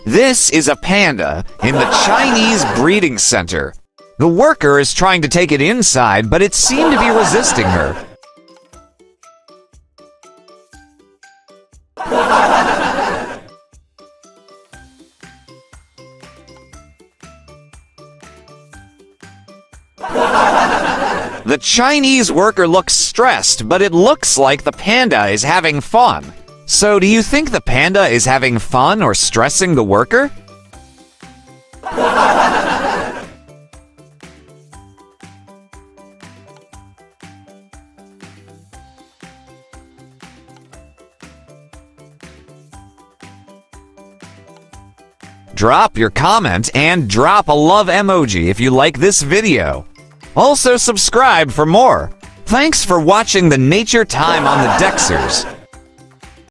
This is a panda in the Chinese breeding center. The worker is trying to take it inside, but it seemed to be resisting her. The Chinese worker looks stressed, but it looks like the panda is having fun. So, do you think the panda is having fun or stressing the worker? Drop your comment and drop a love emoji if you like this video. Also subscribe for more. Thanks for watching the Nature Time on the Dexers.